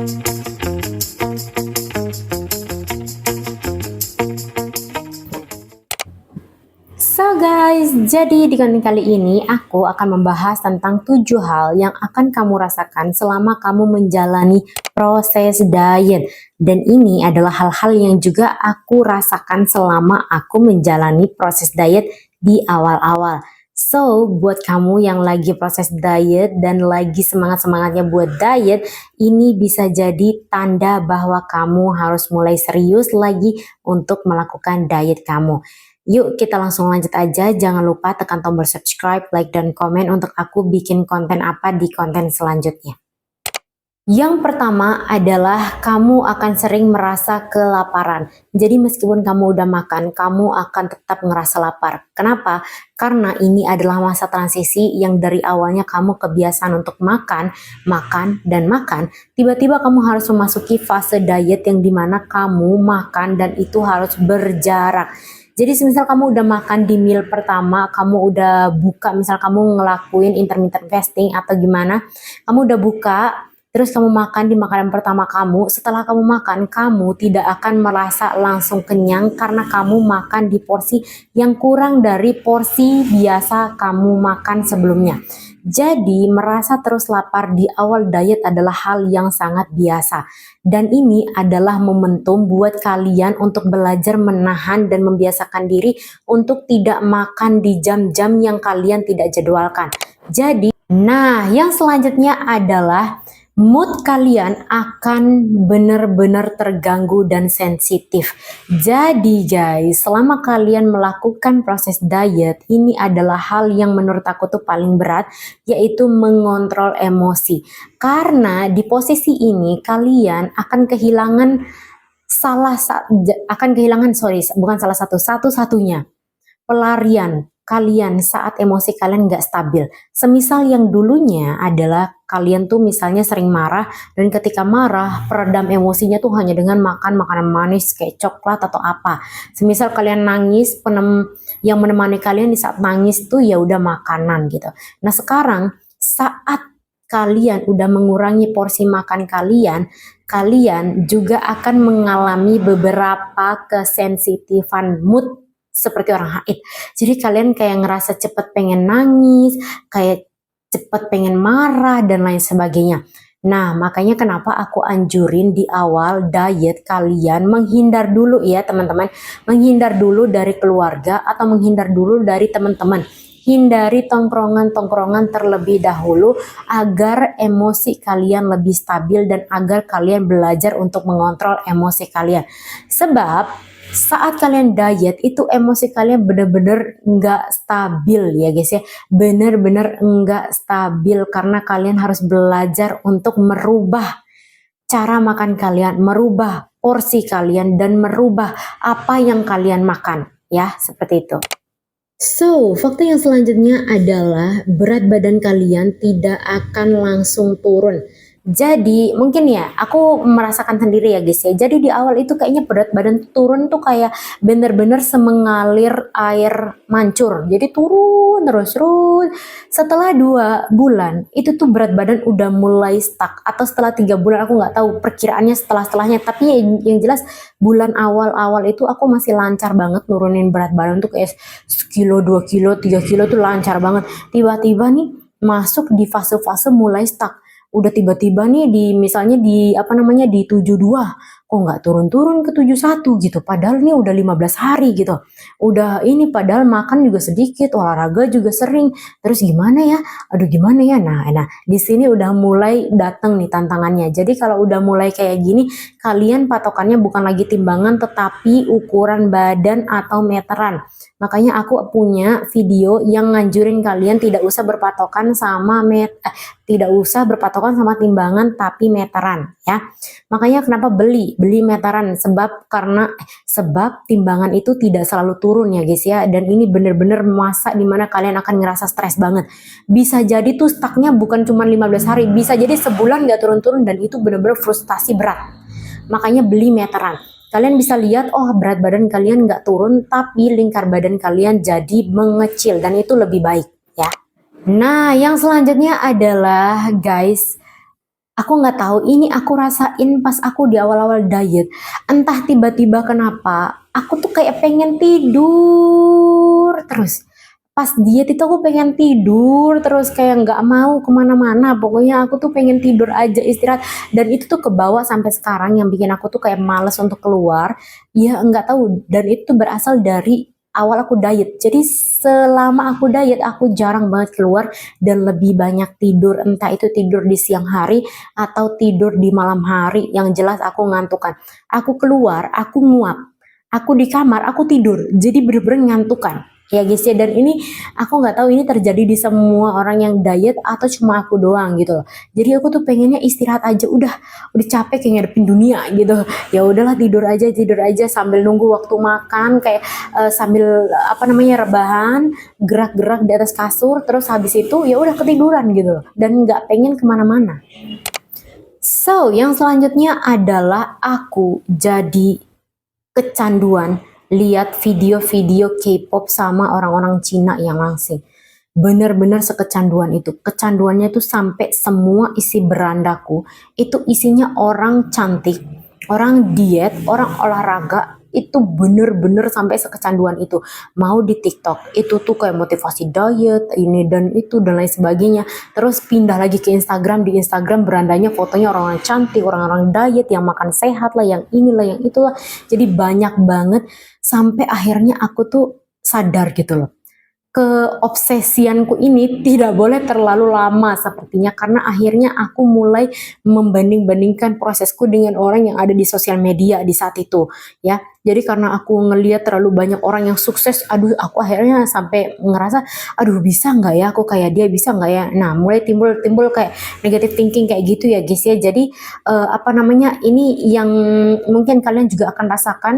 So guys, jadi di konten kali ini aku akan membahas tentang 7 hal yang akan kamu rasakan selama kamu menjalani proses diet. Dan ini adalah hal-hal yang juga aku rasakan selama aku menjalani proses diet di awal-awal. So, buat kamu yang lagi proses diet dan lagi semangat-semangatnya buat diet, ini bisa jadi tanda bahwa kamu harus mulai serius lagi untuk melakukan diet kamu. Yuk kita langsung lanjut aja, jangan lupa tekan tombol subscribe, like, dan komen untuk aku bikin konten apa di konten selanjutnya. Yang pertama adalah kamu akan sering merasa kelaparan. Jadi meskipun kamu udah makan, kamu akan tetap ngerasa lapar. Kenapa? Karena ini adalah masa transisi yang dari awalnya kamu kebiasaan untuk makan, dan makan. Tiba-tiba kamu harus memasuki fase diet yang dimana kamu makan dan itu harus berjarak. Jadi semisal kamu udah makan di meal pertama, kamu udah buka, misal kamu ngelakuin intermittent fasting atau gimana, kamu udah buka, terus kamu makan di makanan pertama kamu, setelah kamu makan, kamu tidak akan merasa langsung kenyang karena kamu makan di porsi yang kurang dari porsi biasa kamu makan sebelumnya. Jadi merasa terus lapar di awal diet adalah hal yang sangat biasa. Dan ini adalah momentum buat kalian untuk belajar menahan dan membiasakan diri untuk tidak makan di jam-jam yang kalian tidak jadwalkan. Jadi, yang selanjutnya adalah mood kalian akan benar-benar terganggu dan sensitif. Jadi guys, selama kalian melakukan proses diet, ini adalah hal yang menurut aku tuh paling berat, yaitu mengontrol emosi. Karena di posisi ini kalian akan kehilangan satu-satunya pelarian kalian saat emosi kalian nggak stabil. Semisal yang dulunya adalah kalian tuh misalnya sering marah, dan ketika marah peredam emosinya tuh hanya dengan makan makanan manis kayak coklat atau apa. Semisal kalian nangis, yang menemani kalian di saat nangis tuh ya udah makanan gitu. Nah sekarang saat kalian udah mengurangi porsi makan kalian juga akan mengalami beberapa kesensitifan mood seperti orang haid. Jadi kalian kayak ngerasa cepet pengen nangis, kayak cepet pengen marah dan lain sebagainya. Nah makanya kenapa aku anjurin di awal diet kalian menghindar dulu ya teman-teman. Menghindar dulu dari keluarga atau menghindar dulu dari teman-teman. Hindari tongkrongan-tongkrongan terlebih dahulu agar emosi kalian lebih stabil dan agar kalian belajar untuk mengontrol emosi kalian. Sebab saat kalian diet itu emosi kalian bener-bener nggak stabil ya guys ya, bener-bener nggak stabil karena kalian harus belajar untuk merubah cara makan kalian, merubah porsi kalian, dan merubah apa yang kalian makan ya, seperti itu. So, fakta yang selanjutnya adalah berat badan kalian tidak akan langsung turun. Jadi mungkin ya aku merasakan sendiri ya guys ya. Jadi di awal itu kayaknya berat badan turun tuh kayak bener-bener semengalir air mancur. Jadi turun terus. Setelah 2 bulan itu tuh berat badan udah mulai stuck. Atau setelah 3 bulan, aku nggak tahu perkiraannya setelahnya. Tapi yang jelas bulan awal-awal itu aku masih lancar banget nurunin berat badan tuh kayak sekilo, 2 kilo, 3 kilo tuh lancar banget. Tiba-tiba nih masuk di fase-fase mulai stuck. Udah tiba-tiba nih misalnya di 72, kok nggak turun-turun ke 71 gitu, padahal ini udah 15 hari gitu. Udah ini padahal makan juga sedikit, olahraga juga sering. Terus gimana ya? Aduh gimana ya? Nah di sini udah mulai datang nih tantangannya. Jadi kalau udah mulai kayak gini, kalian patokannya bukan lagi timbangan tetapi ukuran badan atau meteran. Makanya aku punya video yang nganjurin kalian tidak usah berpatokan sama berpatokan sama timbangan tapi meteran ya. Makanya kenapa beli meteran, sebab timbangan itu tidak selalu turun ya guys ya, dan ini bener-bener masa dimana kalian akan ngerasa stres banget. Bisa jadi tuh stucknya bukan cuma 15 hari, bisa jadi sebulan gak turun-turun, dan itu bener-bener frustasi berat. Makanya beli meteran. Kalian bisa lihat, oh berat badan kalian nggak turun, tapi lingkar badan kalian jadi mengecil, dan itu lebih baik ya. Nah yang selanjutnya adalah guys, Aku nggak tahu, ini aku rasain pas aku di awal-awal diet. Entah tiba-tiba kenapa, aku tuh kayak pengen tidur terus. Pas diet itu aku pengen tidur terus, kayak nggak mau kemana-mana. Pokoknya aku tuh pengen tidur aja, istirahat. Dan itu tuh kebawa sampai sekarang, yang bikin aku tuh kayak males untuk keluar. Ya nggak tahu. Dan itu berasal dari awal aku diet. Jadi selama aku diet, aku jarang banget keluar dan lebih banyak tidur, entah itu tidur di siang hari atau tidur di malam hari. Yang jelas aku ngantukan. Aku keluar, aku nguap. Aku di kamar, aku tidur. Jadi bener-bener ngantukan. Ya guys ya, dan ini aku nggak tahu ini terjadi di semua orang yang diet atau cuma aku doang gitu loh. Jadi aku tuh pengennya istirahat aja, udah capek kayak ngadepin dunia gitu. Ya udahlah, tidur aja sambil nunggu waktu makan, kayak sambil apa namanya rebahan, gerak-gerak di atas kasur, terus habis itu ya udah ketiduran gitu loh. Dan nggak pengen kemana-mana. So, yang selanjutnya adalah aku jadi kecanduan lihat video-video K-pop sama orang-orang Cina yang langsing. Bener-bener sekecanduan itu. Kecanduannya tuh sampai semua isi berandaku itu isinya orang cantik, orang diet, orang olahraga. Itu bener-bener sampai sekecanduan itu. Mau di TikTok itu tuh kayak motivasi diet ini dan itu dan lain sebagainya. Terus pindah lagi ke Instagram, di Instagram berandanya fotonya orang-orang cantik, orang-orang diet yang makan sehat lah, yang inilah, yang itulah. Jadi banyak banget sampai akhirnya aku tuh sadar gitu loh. Keobsesianku ini tidak boleh terlalu lama sepertinya, karena akhirnya aku mulai membanding-bandingkan prosesku dengan orang yang ada di sosial media di saat itu ya. Jadi karena aku ngelihat terlalu banyak orang yang sukses, aduh aku akhirnya sampai ngerasa aduh bisa nggak ya aku kayak dia, bisa nggak ya. Nah mulai timbul kayak negative thinking kayak gitu ya guys ya. Jadi apa namanya, ini yang mungkin kalian juga akan rasakan,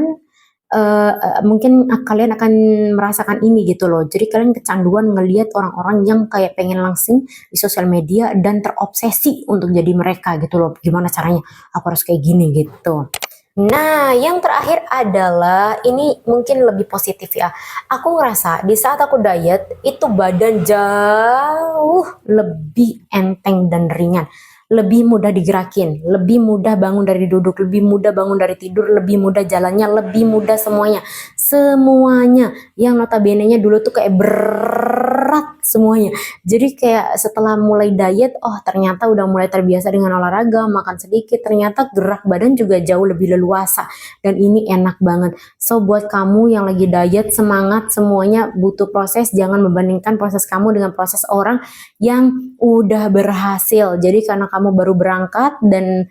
mungkin kalian akan merasakan ini gitu loh. Jadi kalian kecanduan ngelihat orang-orang yang kayak pengen langsing di sosial media dan terobsesi untuk jadi mereka gitu loh. Gimana caranya? Aku harus kayak gini gitu. Nah, yang terakhir adalah ini mungkin lebih positif ya. Aku ngerasa di saat aku diet itu badan jauh lebih enteng dan ringan, lebih mudah digerakin, lebih mudah bangun dari duduk, lebih mudah bangun dari tidur, lebih mudah jalannya, lebih mudah semuanya. Semuanya yang notabene-nya dulu tuh kayak berat semuanya. Jadi kayak setelah mulai diet, oh ternyata udah mulai terbiasa dengan olahraga, makan sedikit, ternyata gerak badan juga jauh lebih leluasa. Dan ini enak banget. So buat kamu yang lagi diet, semangat, semuanya butuh proses. Jangan membandingkan proses kamu dengan proses orang yang udah berhasil. Jadi karena kamu baru berangkat dan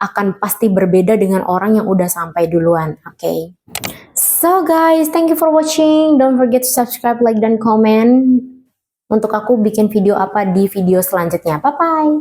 akan pasti berbeda dengan orang yang udah sampai duluan. Oke. So guys, thank you for watching. Don't forget to subscribe, like, dan komen untuk aku bikin video apa di video selanjutnya. Bye-bye.